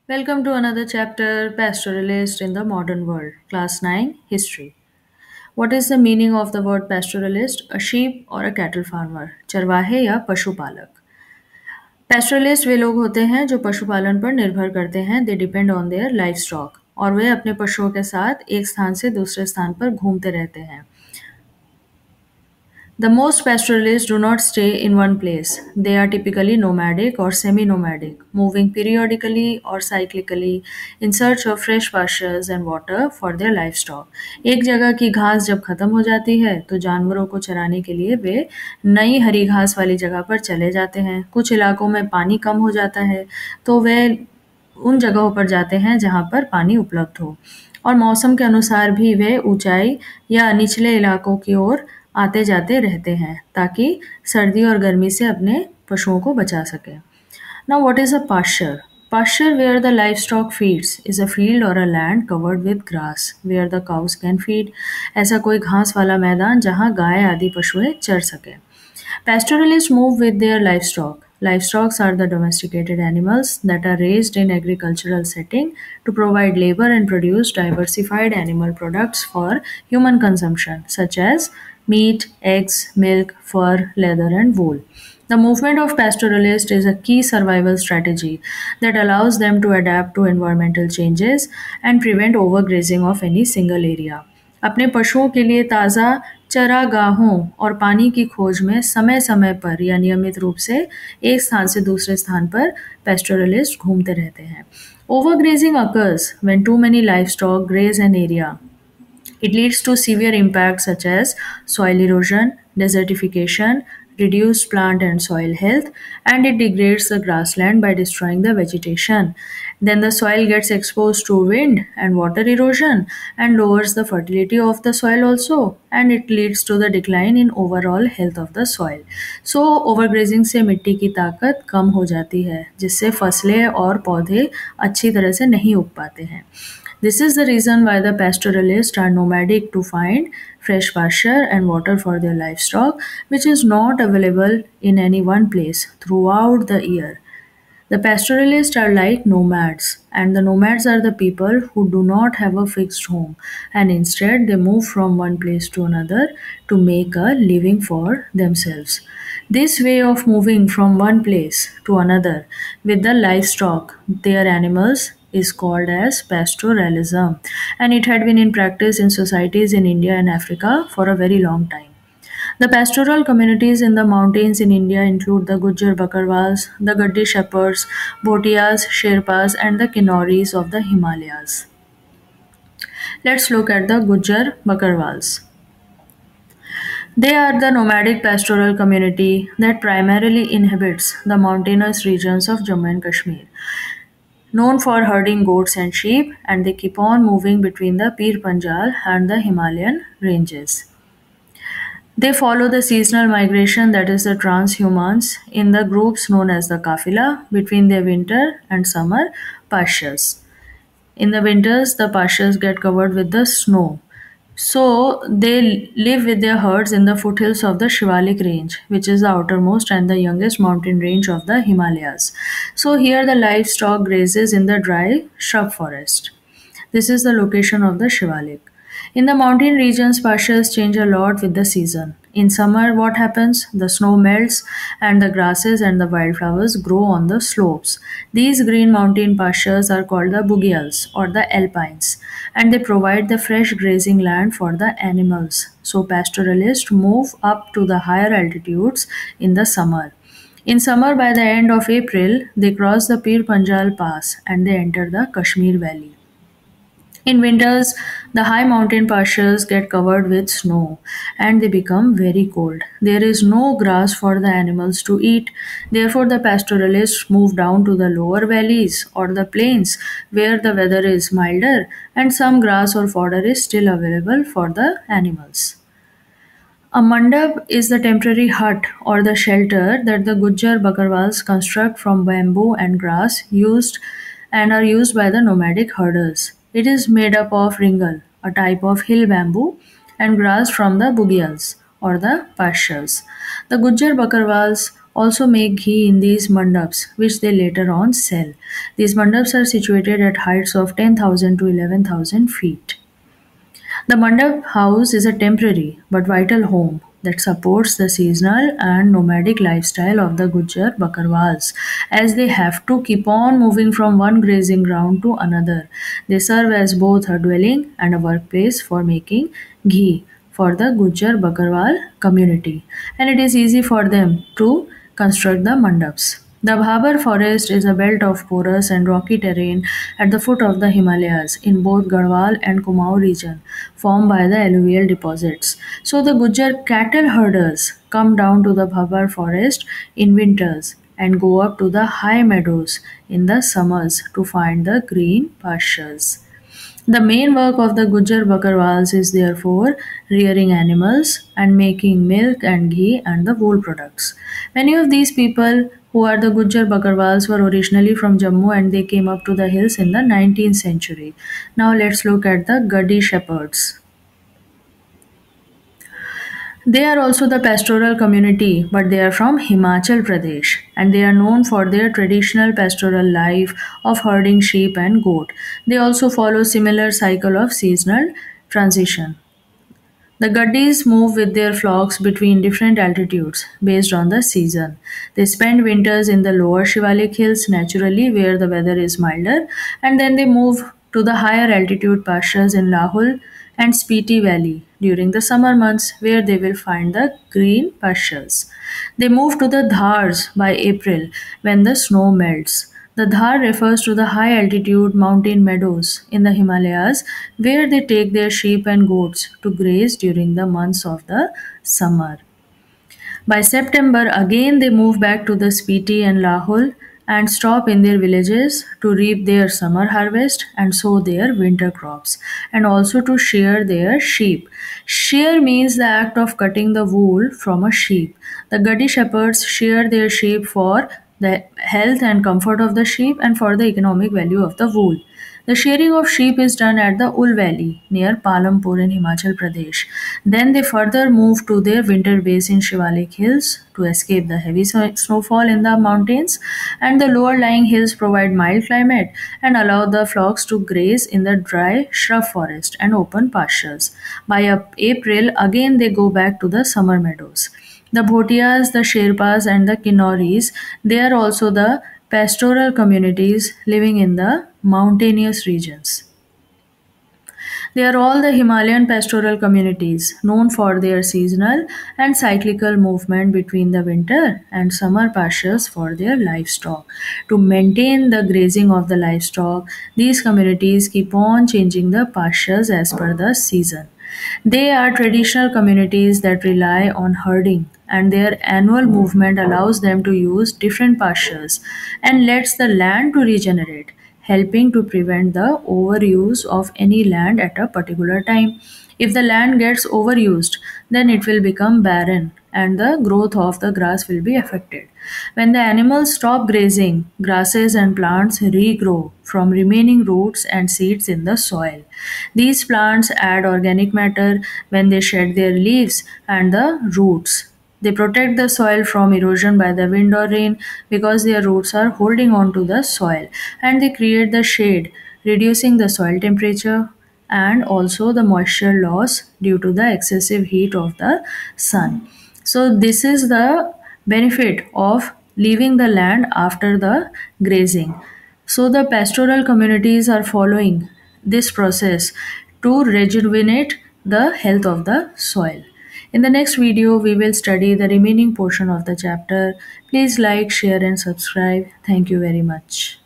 Welcome to another chapter Pastoralist in the Modern World, Class 9 History. What is the meaning of the word pastoralist? A sheep or a cattle farmer, चरवाहे या पशुपालक. Pastoralist वे लोग होते हैं जो पशुपालन पर निर्भर करते हैं. They depend on their livestock और वे अपने पशुओं के साथ एक स्थान से दूसरे स्थान पर घूमते रहते हैं. The most pastoralists do not stay in one place. They are typically nomadic or semi-nomadic, moving periodically or cyclically in search of fresh pastures and water for their livestock. एक जगह की घास जब खत्म हो जाती है तो जानवरों को चराने के लिए वे नई हरी घास वाली जगह पर चले जाते हैं. कुछ इलाकों में पानी कम हो जाता है तो वे उन जगहों पर जाते हैं जहां पर पानी उपलब्ध हो और मौसम के अनुसार भी वे ऊंचाई या निचले इलाकों की ओर आते जाते रहते हैं ताकि सर्दी और गर्मी से अपने पशुओं को बचा सकें. Now, what is a pasture? Pasture where the livestock feeds is a field or a land covered with grass where the cows can feed. ऐसा कोई घास वाला मैदान जहाँ गाय आदि पशुएं चर सकें. Pastoralists move with their livestock. Livestock are the domesticated animals that are raised in agricultural setting to provide labor and produce diversified animal products for human consumption, such as meat, eggs, milk, fur, leather, and wool. The movement of pastoralists is a key survival strategy that allows them to adapt to environmental changes and prevent overgrazing of any single area. अपने पशुओं के लिए ताज़ा चरागाहों और पानी की खोज में समय-समय पर या नियमित रूप से एक स्थान से दूसरे स्थान पर pastoralists घूमते रहते हैं. Overgrazing occurs when too many livestock graze an area. It leads to severe impacts such as soil erosion, desertification, reduced plant and soil health, and it degrades the grassland by destroying the vegetation. Then the soil gets exposed to wind and water erosion and lowers the fertility of the soil also, and it leads to the decline in overall health of the soil. So overgrazing से मिट्टी की ताकत कम हो जाती है जिससे फसलें और पौधे अच्छी तरह से नहीं उग पाते हैं. This is the reason why the pastoralists are nomadic to find fresh pasture and water for their livestock, which is not available in any one place throughout the year. The pastoralists are like nomads, and the nomads are the people who do not have a fixed home, and instead they move from one place to another to make a living for themselves. This way of moving from one place to another with the livestock, their animals, is called as pastoralism, and it had been in practice in societies in India and Africa for a very long time. The pastoral communities in the mountains in India include the Gujjar Bakarwals, the Gaddi Shepherds, Bhotias, Sherpas, and the Kinauris of the Himalayas. Let's look at the Gujjar Bakarwals. They are the nomadic pastoral community that primarily inhabits the mountainous regions of Jammu and Kashmir. Known for herding goats and sheep, and they keep on moving between the Pir Panjal and the Himalayan ranges. They follow the seasonal migration, that is the transhumance, in the groups known as the kafila between their winter and summer pastures. In the winters, the pastures get covered with the snow. So they live with their herds in the foothills of the Shivalik range, which is the outermost and the youngest mountain range of the Himalayas. So here the livestock grazes in the dry shrub forest. This is the location of the Shivalik. In the mountain regions, pastures change a lot with the season. In summer, what happens? The snow melts and the grasses and the wildflowers grow on the slopes. These green mountain pastures are called the bugyals or the alpines, and they provide the fresh grazing land for the animals. So pastoralists move up to the higher altitudes in the summer. In summer, by the end of April, they cross the Pir Panjal Pass and they enter the Kashmir Valley. In winters, the high mountain pastures get covered with snow and they become very cold. There is no grass for the animals to eat. Therefore, the pastoralists move down to the lower valleys or the plains where the weather is milder and some grass or fodder is still available for the animals. A mandap is the temporary hut or the shelter that the Gujjar Bakarwals construct from bamboo and grass used and are used by the nomadic herders. It is made up of ringal, a type of hill bamboo, and grass from the bugyals or the pastures. The Gujjar Bakarwals also make ghee in these mandaps, which they later on sell. These mandaps are situated at heights of 10,000 to 11,000 feet. The mandap house is a temporary but vital home that supports the seasonal and nomadic lifestyle of the Gujjar Bakarwals, as they have to keep on moving from one grazing ground to another. They serve as both a dwelling and a workplace for making ghee for the Gujjar Bakarwal community, and it is easy for them to construct the mandaps. The Bhabar forest is a belt of porous and rocky terrain at the foot of the Himalayas in both Garhwal and Kumaon region, formed by the alluvial deposits. So the Gujjar cattle herders come down to the Bhabar forest in winters and go up to the high meadows in the summers to find the green pastures. The main work of the Gujjar Bakarwals is therefore rearing animals and making milk and ghee and the wool products. Many of these people who are the Gujjar Bakarwals were originally from Jammu and they came up to the hills in the 19th century. Now let's look at the Gadi shepherds. They are also the pastoral community, but they are from Himachal Pradesh and they are known for their traditional pastoral life of herding sheep and goat. They also follow similar cycle of seasonal transition. The Gaddis move with their flocks between different altitudes based on the season. They spend winters in the lower Shivalik hills naturally where the weather is milder, and then they move to the higher altitude pastures in Lahul and Spiti Valley during the summer months where they will find the green pastures. They move to the Dhars by April when the snow melts. The Dhar refers to the high altitude mountain meadows in the Himalayas where they take their sheep and goats to graze during the months of the summer. By September, again they move back to the Spiti and Lahul and stop in their villages to reap their summer harvest and sow their winter crops, and also to shear their sheep. Shear means the act of cutting the wool from a sheep. The Gadi shepherds shear their sheep for the health and comfort of the sheep and for the economic value of the wool. The shearing of sheep is done at the Ul Valley near Palampur in Himachal Pradesh. Then they further move to their winter base in Shivalik Hills to escape the heavy snowfall in the mountains, and the lower lying hills provide mild climate and allow the flocks to graze in the dry shrub forest and open pastures. By April, again they go back to the summer meadows. The Bhotias, the Sherpas, and the Kinauris, they are also the pastoral communities living in the mountainous regions. They are all the Himalayan pastoral communities known for their seasonal and cyclical movement between the winter and summer pastures for their livestock. To maintain the grazing of the livestock, these communities keep on changing the pastures as per the season. They are traditional communities that rely on herding, and their annual movement allows them to use different pastures and lets the land to regenerate, helping to prevent the overuse of any land at a particular time. If the land gets overused, then it will become barren and the growth of the grass will be affected. When the animals stop grazing, grasses and plants regrow from remaining roots and seeds in the soil. These plants add organic matter when they shed their leaves and the roots. They protect the soil from erosion by the wind or rain because their roots are holding on to the soil, and they create the shade, reducing the soil temperature and also the moisture loss due to the excessive heat of the sun. So, this is the benefit of leaving the land after the grazing. So, the pastoral communities are following this process to rejuvenate the health of the soil. In the next video, we will study the remaining portion of the chapter. Please like, share, and subscribe. Thank you very much.